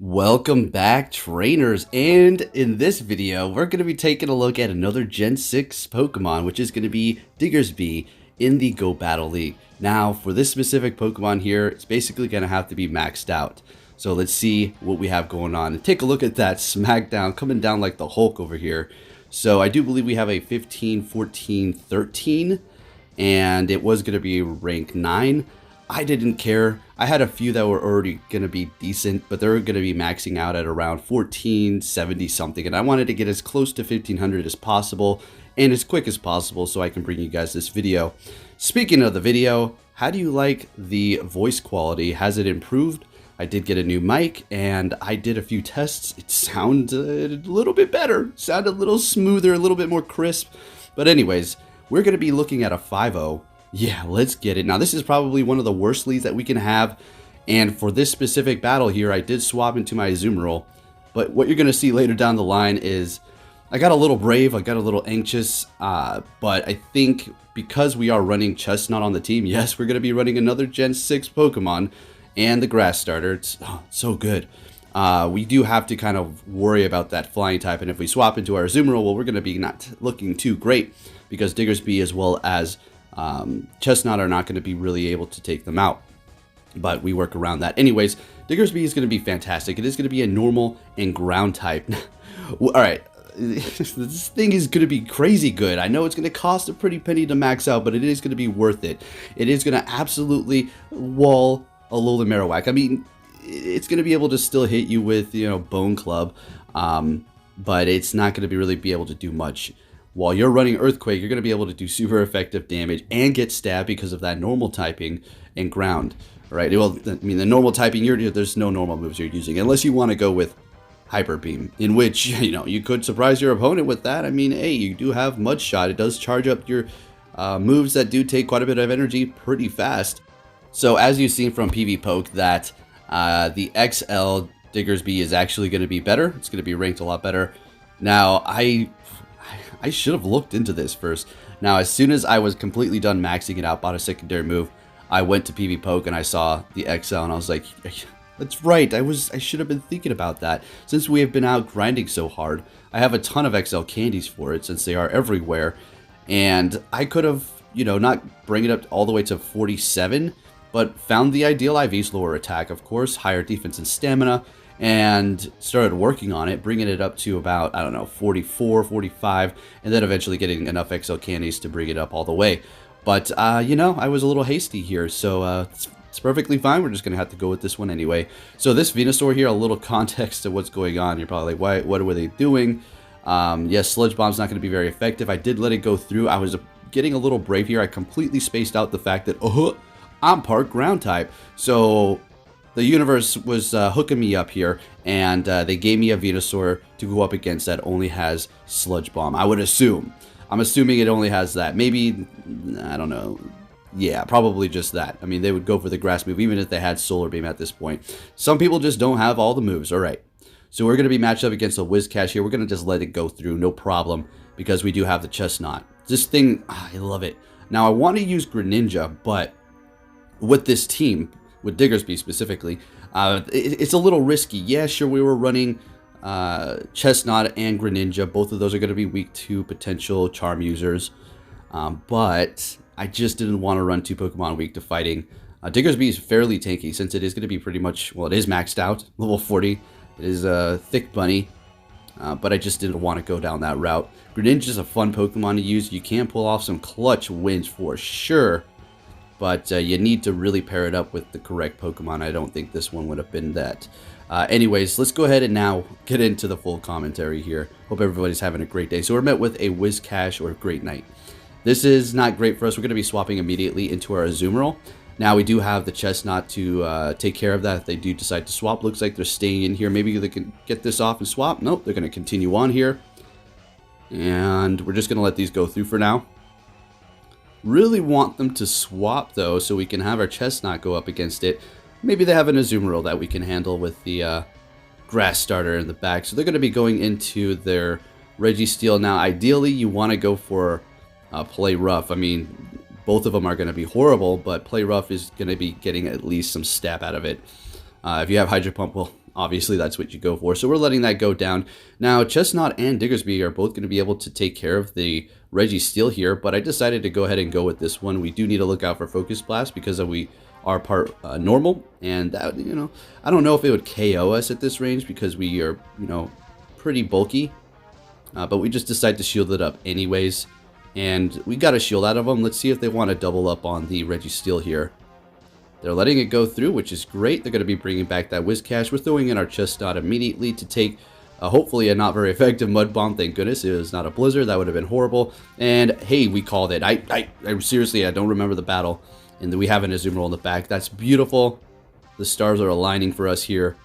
Welcome back, trainers, and in this video we're going to be taking a look at another Gen 6 Pokemon, which is going to be Diggersby in the Go Battle League. Now for this specific Pokemon here, it's basically going to have to be maxed out. So let's see what we have going on and take a look at that smackdown coming down like the Hulk over here. So I do believe we have a 15, 14, 13, and it was going to be rank 9. I didn't care. I had a few that were already going to be decent, but they're going to be maxing out at around 1470 something, and I wanted to get as close to 1500 as possible and as quick as possible so I can bring you guys this video. Speaking of the video, how do you like the voice quality? Has it improved? I did get a new mic and I did a few tests. It sounded a little bit better, sounded a little smoother, a little bit more crisp. But anyways, we're going to be looking at a 5-0. Yeah, let's get it. Now, this is probably one of the worst leads that we can have. And for this specific battle here, I did swap into my Azumarill. But what you're going to see later down the line is I got a little brave, I got a little anxious. But I think because we are running Chesnaught on the team, yes, we're going to be running another Gen 6 Pokemon and the Grass Starter. It's so good. We do have to kind of worry about that flying type. And if we swap into our Azumarill, well, we're going to be not looking too great because Diggersby as well as Chesnaught are not going to be really able to take them out, but we work around that. Anyways, Diggersby is going to be fantastic. It is going to be a normal and ground type. Alright, this thing is going to be crazy good. I know it's going to cost a pretty penny to max out, but it is going to be worth it. It is going to absolutely wall Alolan Marowak. I mean, it's going to be able to still hit you with, Bone Club, but it's not going to really be able to do much. While you're running Earthquake, you're going to be able to do super effective damage and get stabbed because of that normal typing and ground, right? Well, I mean, the normal typing, there's no normal moves you're using unless you want to go with Hyper Beam, in which, you could surprise your opponent with that. I mean, hey, you do have Mud Shot. It does charge up your moves that do take quite a bit of energy pretty fast. So as you've seen from PV Poke, that the XL Diggersby is actually going to be better. It's going to be ranked a lot better. Now, I should have looked into this first. Now, as soon as I was completely done maxing it out, bought a secondary move, I went to PV Poke and I saw the XL and I was like, that's right, I should have been thinking about that. Since we have been out grinding so hard, I have a ton of XL candies for it since they are everywhere. And I could have, not bring it up all the way to 47, but found the ideal IV's lower attack, of course, higher defense and stamina, and started working on it, bringing it up to about, 44, 45, and then eventually getting enough XL candies to bring it up all the way. But, I was a little hasty here, so it's perfectly fine. We're just going to have to go with this one anyway. So this Venusaur here, a little context to what's going on. You're probably like, what were they doing? Yes, Sludge Bomb's not going to be very effective. I did let it go through. I was getting a little brave here. I completely spaced out the fact that, I'm part ground type. So the universe was hooking me up here, and they gave me a Venusaur to go up against that only has Sludge Bomb. I would assume. I'm assuming it only has that. Maybe, I don't know. Yeah, probably just that. I mean, they would go for the grass move even if they had Solar Beam at this point. Some people just don't have all the moves. All right. So we're going to be matched up against a Whiscash here. We're going to just let it go through. No problem, because we do have the Chesnaught. This thing, I love it. Now, I want to use Greninja, but with this team, with Diggersby specifically, it's a little risky. Yeah, sure, we were running Chesnaught and Greninja. Both of those are going to be weak to potential Charm users. But I just didn't want to run two Pokemon weak to fighting. Diggersby is fairly tanky since it is going to be pretty much, well, it is maxed out, level 40. It is a thick bunny, but I just didn't want to go down that route. Greninja is a fun Pokemon to use. You can pull off some clutch wins for sure. But you need to really pair it up with the correct Pokemon. I don't think this one would have been that. Anyways, let's go ahead and now get into the full commentary here. Hope everybody's having a great day. So we're met with a Whiscash or Great Knight. This is not great for us. We're going to be swapping immediately into our Azumarill. Now we do have the Chesnaught to take care of that if they do decide to swap. Looks like they're staying in here. Maybe they can get this off and swap. Nope, they're going to continue on here. And we're just going to let these go through for now. Really want them to swap though, so we can have our Chesnaught go up against it. Maybe they have an Azumarill that we can handle with the Grass Starter in the back. So they're going to be going into their Registeel. Now, ideally, you want to go for Play Rough. I mean, both of them are going to be horrible, but Play Rough is going to be getting at least some stab out of it. If you have Hydro Pump, well, obviously that's what you go for. So we're letting that go down. Now, Chesnaught and Diggersby are both going to be able to take care of the Registeel here, but I decided to go ahead and go with this one. We do need to look out for Focus Blast because we are part normal, and that, you know, I don't know if it would KO us at this range because we are, you know, pretty bulky, but we just decide to shield it up anyways, and we got a shield out of them. Let's see if they want to double up on the Registeel here. They're letting it go through, which is great. They're going to be bringing back that Whiscash. We're throwing in our Chesnaught immediately to take hopefully a not very effective Mud Bomb. Thank goodness it was not a Blizzard. That would have been horrible. And hey, we called it. I seriously, I don't remember the battle. And then we have an Azumarill in the back. That's beautiful. The stars are aligning for us here.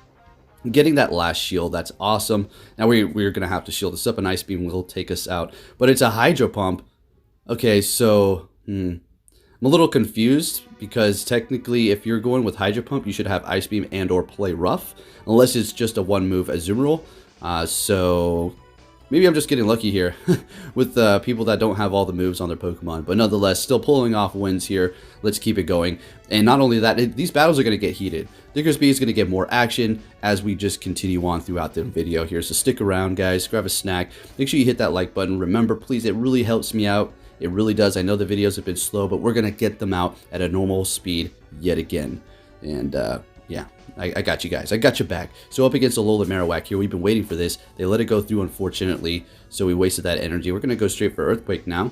Getting that last shield, that's awesome. Now we're going to have to shield this up. An Ice Beam will take us out. But it's a Hydro Pump. Okay, so... I'm a little confused because technically if you're going with Hydro Pump, you should have Ice Beam and or Play Rough, unless it's just a one-move Azumarill. So maybe I'm just getting lucky here with people that don't have all the moves on their Pokemon. But nonetheless, still pulling off wins here. Let's keep it going. And not only that, these battles are going to get heated. Diggersby is going to get more action as we just continue on throughout the video here. So stick around, guys. Grab a snack. Make sure you hit that like button. Remember, please, it really helps me out. It really does. I know the videos have been slow, but we're going to get them out at a normal speed yet again. And yeah, I got you guys. I got your back. So up against Alolan Marowak here. We've been waiting for this. They let it go through, unfortunately, so we wasted that energy. We're going to go straight for Earthquake now.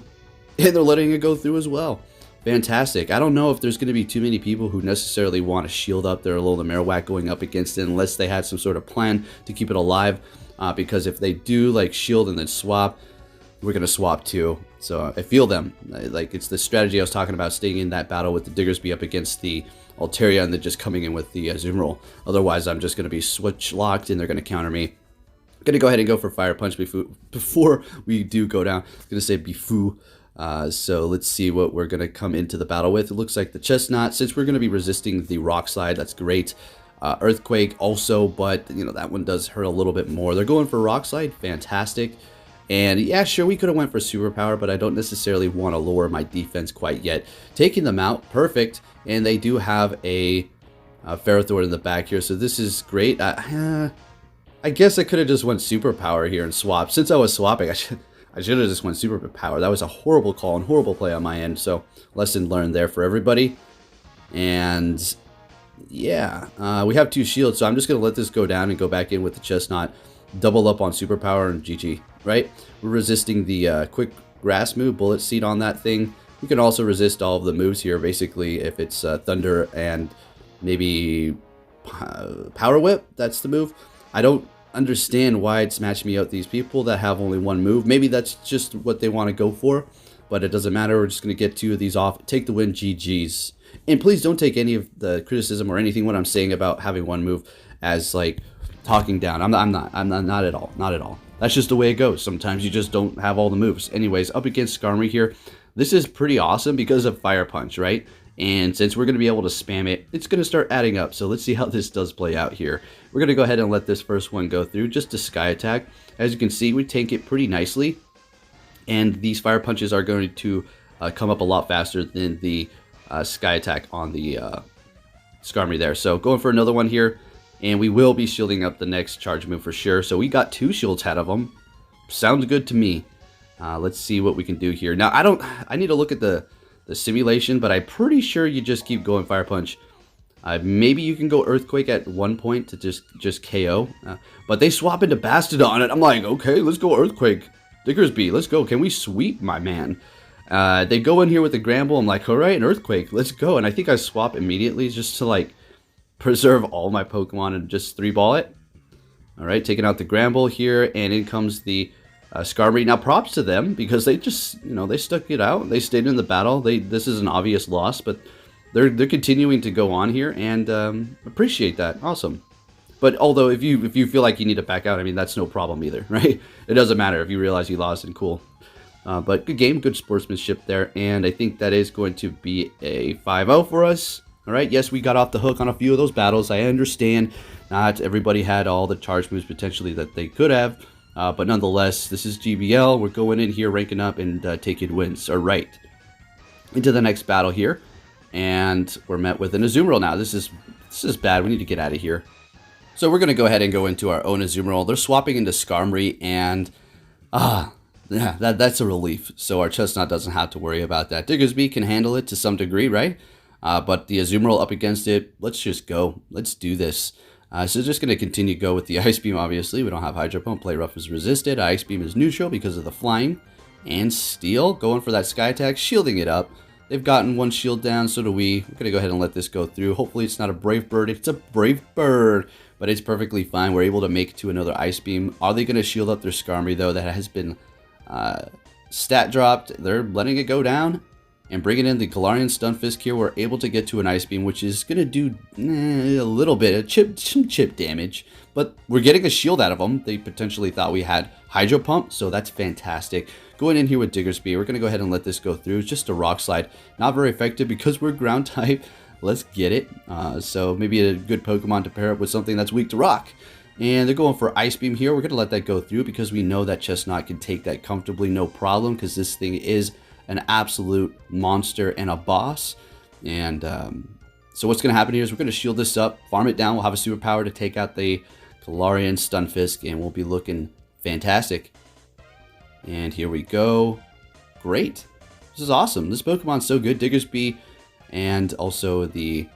And they're letting it go through as well. Fantastic. I don't know if there's going to be too many people who necessarily want to shield up their Alolan Marowak going up against it unless they had some sort of plan to keep it alive. Because if they do like shield and then swap, we're going to swap too. So I feel them. Like, it's the strategy I was talking about, staying in that battle with the Diggersby up against the Altaria and then just coming in with the Azumarill. Otherwise, I'm just going to be switch locked and they're going to counter me. I'm going to go ahead and go for Fire Punch before we do go down. I'm going to say Bifu. So let's see what we're going to come into the battle with. It looks like the Chesnaught, since we're going to be resisting the Rock Slide, that's great. Earthquake also, but you know, that one does hurt a little bit more. They're going for Rock Slide. Fantastic. And yeah, sure, we could have went for Superpower, but I don't necessarily want to lower my defense quite yet. Taking them out, perfect. And they do have a Ferrothorn in the back here, so this is great. I guess I could have just went Superpower here and swapped. Since I was swapping, I should have just went Superpower. That was a horrible call and horrible play on my end, so lesson learned there for everybody. And yeah, we have 2 shields, so I'm just going to let this go down and go back in with the Chesnaught. Double up on Superpower and GG, right? We're resisting the quick grass move, Bullet Seed on that thing. We can also resist all of the moves here, basically, if it's Thunder and maybe Power Whip, that's the move. I don't understand why it's matched me out these people that have only one move. Maybe that's just what they want to go for, but it doesn't matter. We're just going to get 2 of these off, take the win, GG's. And please don't take any of the criticism or anything what I'm saying about having one move as like talking down. I'm not at all. That's just the way it goes. Sometimes you just don't have all the moves. Anyways, up against Skarmory here. This is pretty awesome because of Fire Punch, right? And since we're going to be able to spam it, it's going to start adding up. So let's see how this does play out here. We're going to go ahead and let this first one go through. Just a Sky Attack. As you can see, we tank it pretty nicely. And these Fire Punches are going to come up a lot faster than the Sky Attack on the Skarmory there. So going for another one here. And we will be shielding up the next charge move for sure. So we got 2 shields out of them. Sounds good to me. Let's see what we can do here. Now, I need to look at the simulation, but I'm pretty sure you just keep going Fire Punch. Maybe you can go Earthquake at one point to just KO. But they swap into Bastodon, and I'm like, okay, let's go Earthquake. Diggersby, let's go. Can we sweep, my man? They go in here with the Gramble. I'm like, all right, an Earthquake, let's go. And I think I swap immediately just to like preserve all my Pokemon and just 3-ball it. All right, taking out the Gramble here, and in comes the Skarmory. Now, props to them because they just, you know, they stuck it out. They stayed in the battle. This is an obvious loss, but they're continuing to go on here, and appreciate that. Awesome. But although if you feel like you need to back out, I mean, that's no problem either, right? It doesn't matter if you realize you lost, and cool. But good game, good sportsmanship there, and I think that is going to be a 5-0 for us. All right, yes, we got off the hook on a few of those battles. I understand not everybody had all the charge moves potentially that they could have, but nonetheless, this is GBL. We're going in here, ranking up, and taking wins. All right, into the next battle here, and we're met with an Azumarill now. This is bad. We need to get out of here. So we're going to go ahead and go into our own Azumarill. They're swapping into Skarmory, and yeah, that's a relief. So our Chesnaught doesn't have to worry about that. Diggersby can handle it to some degree, right? But the Azumarill up against it, let's just go. Let's do this. So just going to continue to go with the Ice Beam, obviously. We don't have Hydro Pump. Play Rough is resisted. Ice Beam is neutral because of the flying. And Steel, going for that Sky Attack, shielding it up. They've gotten one shield down, so do we. We're going to go ahead and let this go through. Hopefully it's not a Brave Bird. It's a Brave Bird, but it's perfectly fine. We're able to make it to another Ice Beam. Are they going to shield up their Skarmory, though? That has been stat dropped. They're letting it go down and bringing in the Galarian Stunfisk here. We're able to get to an Ice Beam, which is going to do a little bit of some chip damage, but we're getting a shield out of them. They potentially thought we had Hydro Pump, so that's fantastic. Going in here with Diggersby, we're going to go ahead and let this go through. It's just a Rock Slide. Not very effective because we're Ground type. Let's get it. So maybe a good Pokemon to pair up with something that's weak to Rock. And they're going for Ice Beam here. We're going to let that go through because we know that Chesnaught can take that comfortably, no problem, because this thing is an absolute monster and a boss. And so what's going to happen here is we're going to shield this up, farm it down. We'll have a superpower to take out the Galarian Stunfisk, and we'll be looking fantastic. And here we go. Great. This is awesome. This Pokemon's so good. Diggersby and also the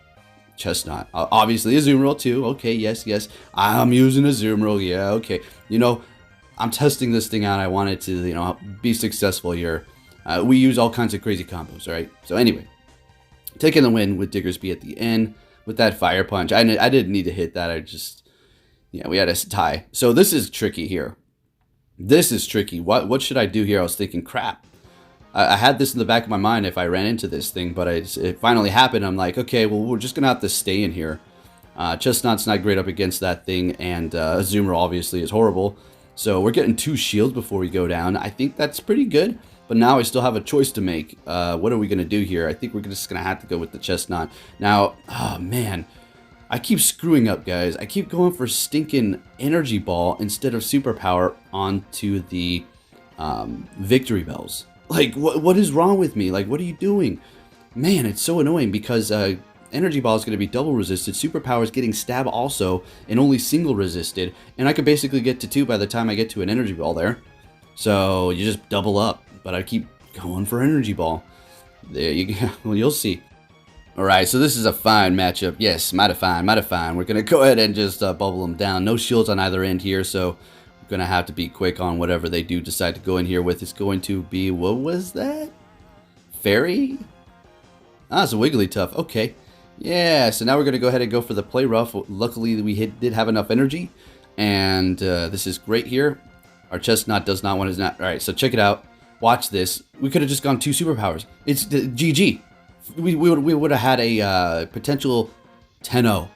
Chesnaught. Obviously, Azumarill too. Okay, yes. I'm using Azumarill. Yeah, okay. You know, I'm testing this thing out. I want it to, you know, be successful here. We use all kinds of crazy combos, right? So anyway, taking the win with Diggersby at the end with that Fire Punch. I didn't need to hit that. Yeah, we had a tie. So this is tricky here. This is tricky. What should I do here? I was thinking, crap. I had this in the back of my mind if I ran into this thing, but it finally happened. I'm like, okay, well, we're just going to have to stay in here. Chesnaught's not great up against that thing, and Azumarill obviously is horrible. So we're getting 2 shields before we go down. I think that's pretty good, but now I still have a choice to make. What are we going to do here? I think we're just going to have to go with the Chesnaught. Now, oh, man. I keep screwing up, guys. I keep going for stinking Energy Ball instead of Superpower onto the Victory Bells. Like, what is wrong with me? Like, what are you doing? Man, it's so annoying because Energy Ball is going to be double resisted. Superpower is getting Stab also and only single resisted. And I could basically get to 2 by the time I get to an Energy Ball there. So you just double up. But I keep going for Energy Ball. There you go. Well, you'll see. Alright, so this is a fine matchup. Yes, mighty fine. We're going to go ahead and just bubble them down. No shields on either end here, so we're going to have to be quick on whatever they do decide to go in here with. It's going to be, what was that? Fairy? Ah, it's a Wigglytuff. Okay. Yeah, so now we're going to go ahead and go for the Play Rough. Luckily, we did have enough energy, and this is great here. Our Chesnaught does not want his... Alright, so check it out. Watch this. We could have just gone 2 superpowers. It's GG. We would have had a potential 10-0.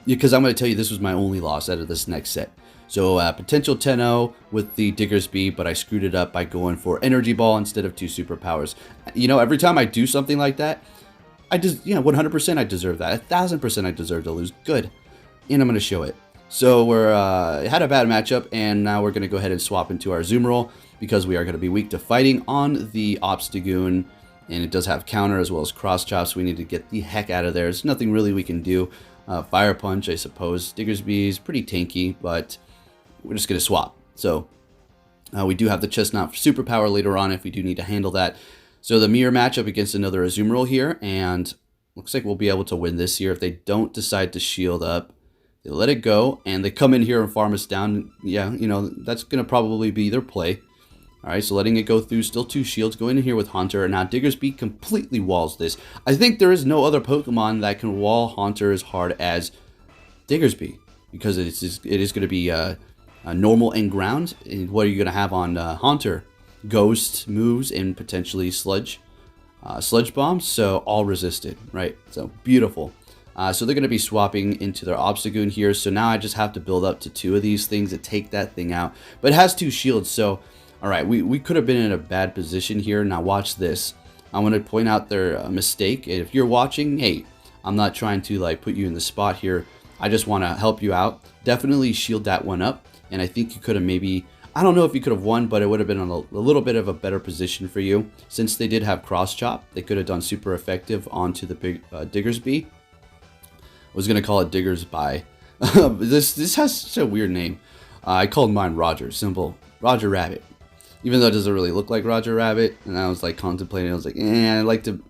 Because I'm going to tell you, this was my only loss out of this next set. So potential 10-0 with the Diggersby, but I screwed it up by going for Energy Ball instead of 2 superpowers. You know, every time I do something like that, I just, you know, 100% I deserve that. 1000% I deserve to lose. Good. And I'm going to show it. So we're had a bad matchup, and now we're going to go ahead and swap into our Azumarill because we are going to be weak to fighting on the Obstagoon. And it does have counter as well as cross chops. We need to get the heck out of there. There's nothing really we can do. Fire Punch, I suppose. Diggersby is pretty tanky, but we're just going to swap. So we do have the Chesnaught for superpower later on if we do need to handle that. So the mirror matchup against another Azumarill here. And looks like we'll be able to win this here. If they don't decide to shield up, they let it go. And they come in here and farm us down. Yeah, you know, that's going to probably be their play. Alright, so letting it go through, still 2 shields, going in here with Haunter, and now Diggersby completely walls this. I think there is no other Pokemon that can wall Haunter as hard as Diggersby, because it is going to be a normal and ground. And what are you going to have on Haunter? Ghost moves and potentially Sludge Bombs, so all resisted, right? So beautiful. So they're going to be swapping into their Obstagoon here, so now I just have to build up to 2 of these things to take that thing out. But it has 2 shields, so... Alright, we could have been in a bad position here. Now watch this. I want to point out their mistake. If you're watching, hey, I'm not trying to like put you in the spot here. I just want to help you out. Definitely shield that one up. And I think you could have maybe, I don't know if you could have won, but it would have been a little bit of a better position for you. Since they did have cross chop, they could have done super effective onto the big Diggersby. I was going to call it Diggersby. This has such a weird name. I called mine Roger, simple Roger Rabbit. Even though it doesn't really look like Roger Rabbit, and I was like contemplating, I was like, I like to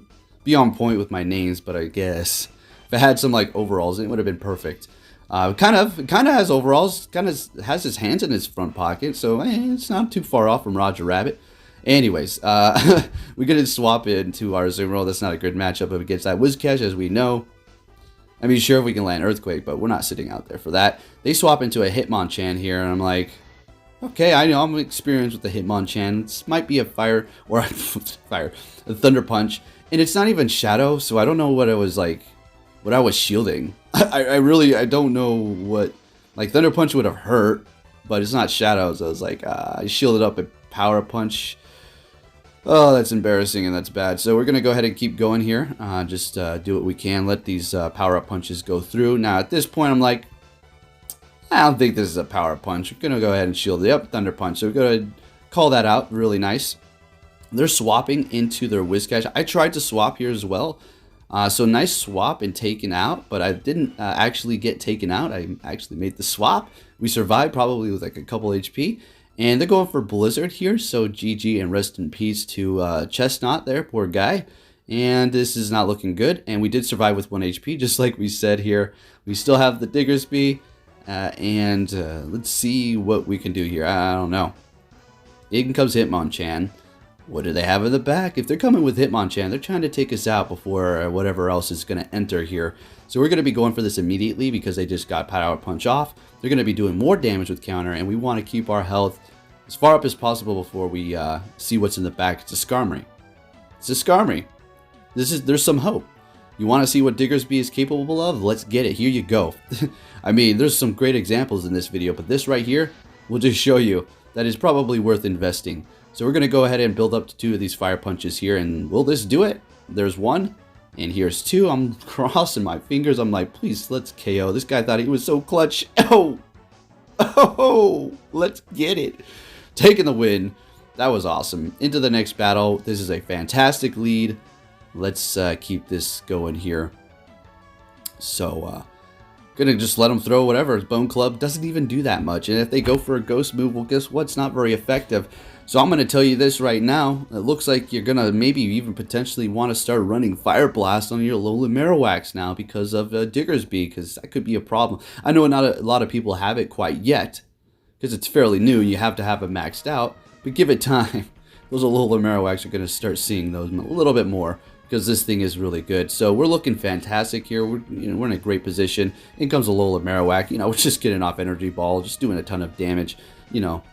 be on point with my names, but I guess if I had some like overalls, it would have been perfect. Kind of has overalls, kind of has his hands in his front pocket, so it's not too far off from Roger Rabbit. Anyways, we're gonna swap into our Azumarill. That's not a good matchup against that Whiscash, as we know. I mean, sure, we can land Earthquake, but we're not sitting out there for that. They swap into a Hitmonchan here, and I'm like, okay, I know I'm experienced with the Hitmonchan. This might be a fire, or a Thunder Punch, and it's not even Shadow, so I don't know what it was like, what I was shielding. I don't know what, like Thunder Punch would have hurt, but it's not Shadow, so I was like, I shielded up a Power Punch. Oh, that's embarrassing and that's bad. So we're going to go ahead and keep going here. Just do what we can. Let these power-up punches go through. Now, at this point, I'm like, I don't think this is a power punch. We're going to go ahead and shield it up. Thunder Punch. So we're going to call that out. Really nice. They're swapping into their Whiscash. I tried to swap here as well. So nice swap and taken out, but I didn't actually get taken out. I actually made the swap. We survived probably with like a couple HP. And they're going for Blizzard here, so GG and rest in peace to Chesnaught there, poor guy. And this is not looking good, and we did survive with 1 HP, just like we said here. We still have the Diggersby, and let's see what we can do here. I don't know. In comes Hitmonchan. What do they have in the back? If they're coming with Hitmonchan, they're trying to take us out before whatever else is going to enter here. So we're going to be going for this immediately because they just got Power Punch off. They're going to be doing more damage with counter, and we want to keep our health as far up as possible before we see what's in the back. It's a Skarmory. It's a Skarmory. There's some hope. You want to see what Diggersby is capable of? Let's get it. Here you go. I mean, there's some great examples in this video, but this right here will just show you that is probably worth investing. So we're going to go ahead and build up to 2 of these Fire Punches here, and will this do it? There's 1, and here's 2. I'm crossing my fingers. I'm like, please, let's KO. This guy thought he was so clutch. Oh! Oh! Let's get it. Taking the win. That was awesome. Into the next battle. This is a fantastic lead. Let's keep this going here. So, gonna just let them throw whatever. Bone Club doesn't even do that much. And if they go for a ghost move, well, guess what? It's not very effective. So I'm gonna tell you this right now. It looks like you're gonna maybe even potentially want to start running Fire Blast on your Alolan Marowaks now because of Diggersby, because that could be a problem. I know not a lot of people have it quite yet, because it's fairly new. You have to have it maxed out, but give it time. Those Alolan Marowaks are gonna start seeing those a little bit more, because this thing is really good. So we're looking fantastic here. We're in a great position. In comes Alolan Marowak. We're just getting off Energy Ball, just doing a ton of damage.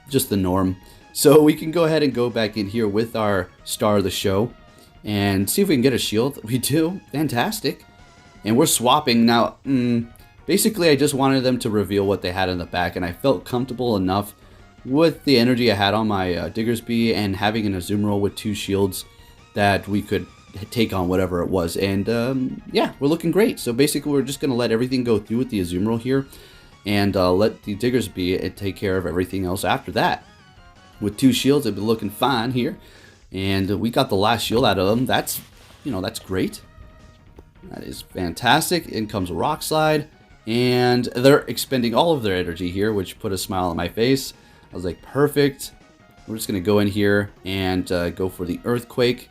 Just the norm. So we can go ahead and go back in here with our star of the show and see if we can get a shield. We do. Fantastic. And we're swapping. Now, basically, I just wanted them to reveal what they had in the back, and I felt comfortable enough with the energy I had on my Diggersby and having an Azumarill with 2 shields that we could take on whatever it was. And yeah, we're looking great. So basically, we're just going to let everything go through with the Azumarill here and let the Diggersby take care of everything else after that. With 2 shields, they've been looking fine here. And we got the last shield out of them. That's great. That is fantastic. In comes a Rock Slide. And they're expending all of their energy here, which put a smile on my face. I was like, perfect. We're just going to go in here and go for the Earthquake.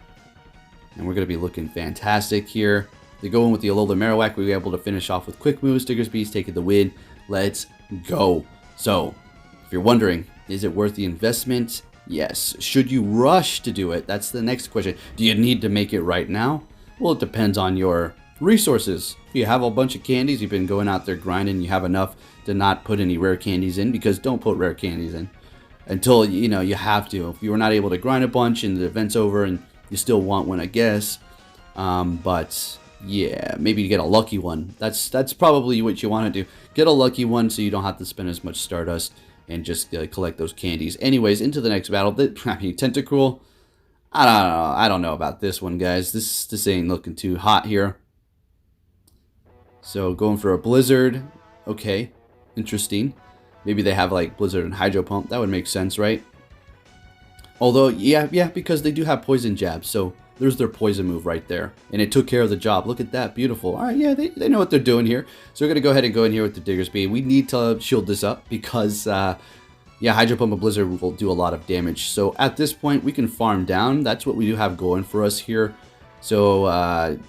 And we're going to be looking fantastic here. They go in with the Alolan Marowak. We were able to finish off with quick moves. Diggersby's taking the win. Let's go. So, if you're wondering, is it worth the investment? Yes. Should you rush to do it? That's the next question. Do you need to make it right now? Well, it depends on your resources. If you have a bunch of candies, you've been going out there grinding, you have enough to not put any rare candies in, because don't put rare candies in until you have to. If you were not able to grind a bunch and the event's over and you still want one, I guess. But yeah, maybe you get a lucky one. That's probably what you want to do. Get a lucky one so you don't have to spend as much Stardust and just collect those candies. Anyways, into the next battle. Tentacruel. I don't know about this one, guys. This ain't looking too hot here. So going for a Blizzard. Okay, interesting. Maybe they have like Blizzard and Hydro Pump. That would make sense, right? Although, yeah, because they do have Poison Jab. So There's their poison move right there. And it took care of the job. Look at that. Beautiful. All right, yeah, they know what they're doing here. So we're going to go ahead and go in here with the Diggersby. We need to shield this up because, yeah, Hydro Pump and Blizzard will do a lot of damage. So at this point, we can farm down. That's what we do have going for us here. So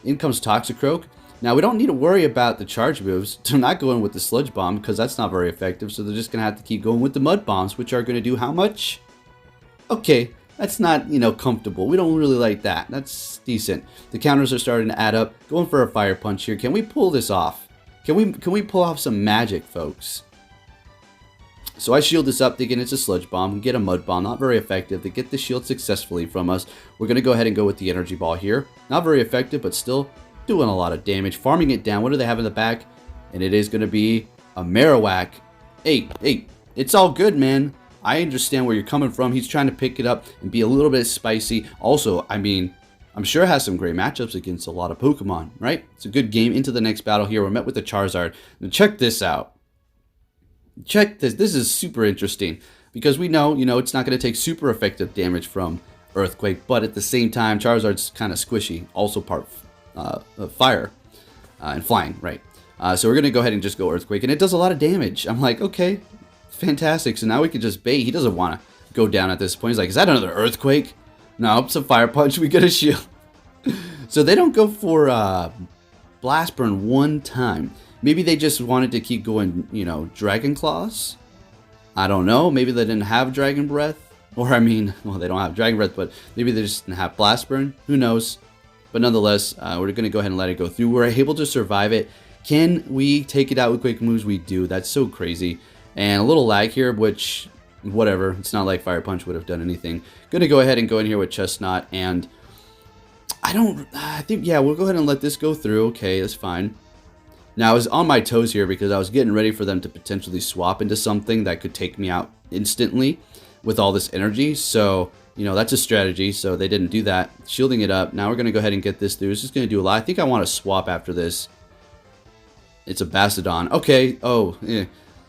in comes Toxicroak. Now, we don't need to worry about the charge moves. They're not going with the Sludge Bomb because that's not very effective. So they're just going to have to keep going with the Mud Bombs, which are going to do how much? Okay, that's not, you know, comfortable. We don't really like that. That's decent. The counters are starting to add up. Going for a Fire Punch here. Can we pull this off? Can we pull off some magic, folks? So I shield this up, thinking it's a Sludge Bomb. Get a Mud Bomb. Not very effective. They get the shield successfully from us. We're going to go ahead and go with the Energy Ball here. Not very effective, but still doing a lot of damage. Farming it down. What do they have in the back? And it is going to be a Marowak. Hey, it's all good, man. I understand where you're coming from. He's trying to pick it up and be a little bit spicy. Also, I mean, I'm sure it has some great matchups against a lot of Pokemon, right? It's a good game. Into the next battle here. We're met with the Charizard. Now check this out. Check this. This is super interesting because we know, you know, it's not going to take super effective damage from Earthquake, but at the same time, Charizard's kind of squishy. Also part fire and flying, right? So we're going to go ahead and just go Earthquake, and it does a lot of damage. I'm like, okay, fantastic. So now we can just bait. He doesn't want to go down at this point. He's like, is that another Earthquake? No, it's a Fire Punch. We get a shield. So they don't go for Blast Burn one time. Maybe they just wanted to keep going, you know, Dragon Claws? I don't know. Maybe they didn't have Dragon Breath. Or, I mean, well, they don't have Dragon Breath, but maybe they just didn't have Blast Burn. Who knows? But nonetheless, we're going to go ahead and let it go through. We're able to survive it. Can we take it out with quick moves? We do. That's so crazy. And a little lag here, which, whatever. It's not like Fire Punch would have done anything. Going to go ahead and go in here with Chesnaught. And I think, yeah, we'll go ahead and let this go through. Okay, that's fine. Now, I was on my toes here because I was getting ready for them to potentially swap into something that could take me out instantly with all this energy. So, you know, that's a strategy. So they didn't do that. Shielding it up. Now we're going to go ahead and get this through. It's just going to do a lot. I think I want to swap after this. It's a Bastiodon. Okay. Oh, yeah.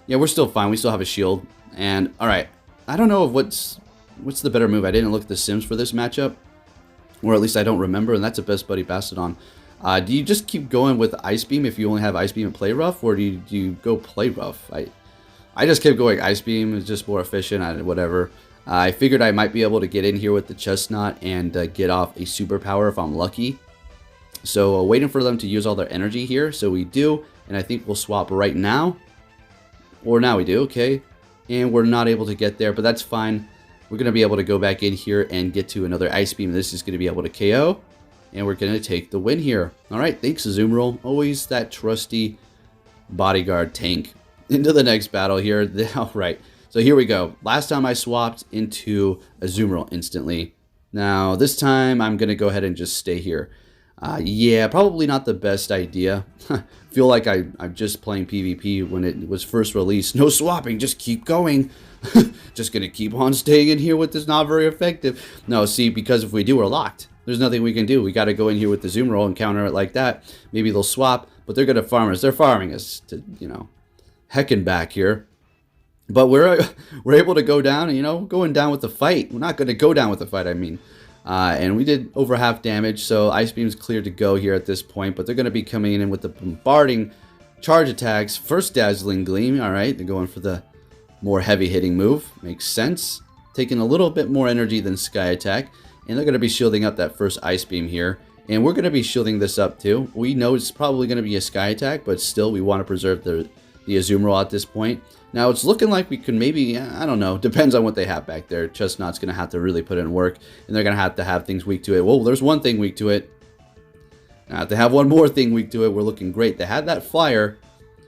Yeah, we're still fine. We still have a shield. And, all right. I don't know what's the better move. I didn't look at the Sims for this matchup. Or at least I don't remember. And that's a Best Buddy Bastiodon. Do you just keep going with Ice Beam if you only have Ice Beam and Play Rough? Or do you go Play Rough? I just kept going Ice Beam. It's just more efficient. Whatever. I figured I might be able to get in here with the Chesnaught and get off a superpower if I'm lucky. So waiting for them to use all their energy here. So we do. And I think we'll swap right now. Or now we do. Okay. And we're not able to get there. But that's fine. We're going to be able to go back in here and get to another Ice Beam. This is going to be able to KO. And we're going to take the win here. Alright. Thanks, Azumarill. Always that trusty bodyguard tank. Into the next battle here. Alright. So here we go. Last time I swapped into Azumarill instantly. Now this time I'm going to go ahead and just stay here. Yeah, probably not the best idea. Feel like I'm just playing PvP when it was first released. No swapping, just keep going. Just going to keep on staying in here with this, not very effective. No, see, because if we do, we're locked. There's nothing we can do. We got to go in here with the Azumarill and counter it like that. Maybe they'll swap, but they're going to farm us. They're farming us to, you know, heckin' back here. But we're able to go down, and, you know, going down with the fight. We're not going to go down with the fight, I mean. And we did over half damage, so Ice Beam's clear to go here at this point. But they're going to be coming in with the bombarding charge attacks. First Dazzling Gleam, alright. They're going for the more heavy-hitting move. Makes sense. Taking a little bit more energy than Sky Attack. And they're going to be shielding up that first Ice Beam here. And we're going to be shielding this up too. We know it's probably going to be a Sky Attack, but still we want to preserve the Azumarill at this point. Now it's looking like we could maybe, I don't know, depends on what they have back there. Chesnaught's going to have to really put in work, and they're going to have things weak to it. Whoa, there's one thing weak to it. Now if they have one more thing weak to it, we're looking great. They had that Fire,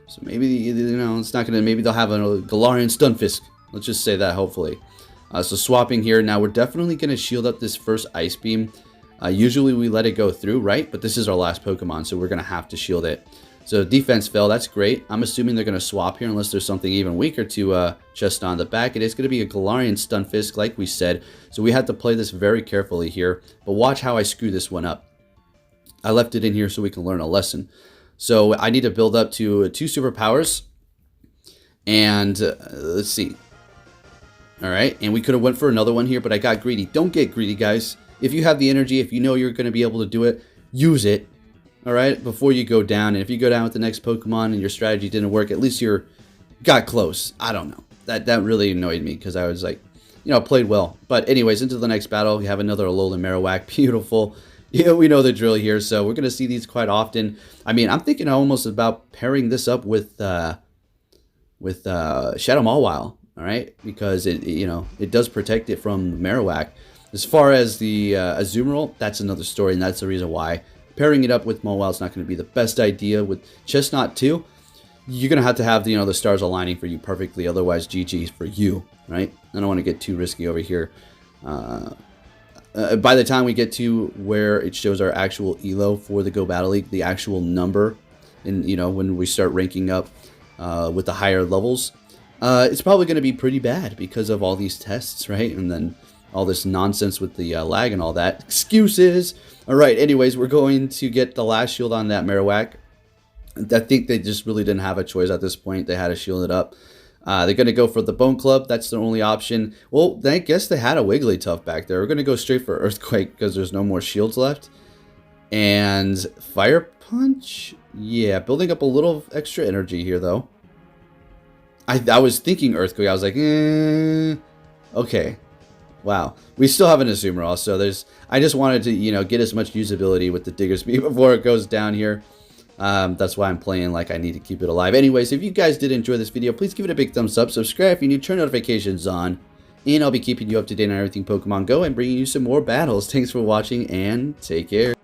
so maybe, you know, it's not going to, maybe they'll have a Galarian Stunfisk. Let's just say that, hopefully. So swapping here. Now we're definitely going to shield up this first Ice Beam. Usually we let it go through, right? But this is our last Pokemon, so we're going to have to shield it. So defense fell. That's great. I'm assuming they're going to swap here unless there's something even weaker to Chesnaught on the back. It is going to be a Galarian Stunfisk, like we said. So we have to play this very carefully here. But watch how I screw this one up. I left it in here so we can learn a lesson. So I need to build up to 2 superpowers. And let's see. All right. And we could have went for another one here, but I got greedy. Don't get greedy, guys. if you have the energy, if you know you're going to be able to do it, use it, all right, before you go down. And if you go down with the next Pokemon and your strategy didn't work, at least you're got close. I don't know. That really annoyed me because I was like, played well. But anyways, into the next battle, we have another Alolan Marowak. Beautiful. Yeah, we know the drill here, so we're going to see these quite often. I mean, I'm thinking almost about pairing this up with Shadow Mawile, all right? Because it does protect it from Marowak. As far as the Azumarill, that's another story, and that's the reason why. Pairing it up with Mawile is not going to be the best idea. With Chesnaught too, you're going to have the stars aligning for you perfectly, otherwise GG for you, right? I don't want to get too risky over here. By the time we get to where it shows our actual ELO for the Go Battle League, the actual number, and when we start ranking up with the higher levels, it's probably going to be pretty bad because of all these tests, right? And then all this nonsense with the lag and all that. Excuses! Alright, anyways, we're going to get the last shield on that Marowak. I think they just really didn't have a choice at this point. They had to shield it up. They're going to go for the Bone Club. That's the only option. Well, I guess they had a Wigglytuff back there. We're going to go straight for Earthquake because there's no more shields left. And Fire Punch? Yeah, building up a little extra energy here, though. I was thinking Earthquake. I was like, okay. Wow. We still have an Azumarill, so I just wanted to, get as much usability with the Diggersby before it goes down here. That's why I'm playing like I need to keep it alive. Anyways, if you guys did enjoy this video, please give it a big thumbs up, subscribe if you need, turn notifications on, and I'll be keeping you up to date on everything Pokemon Go and bringing you some more battles. Thanks for watching, and take care.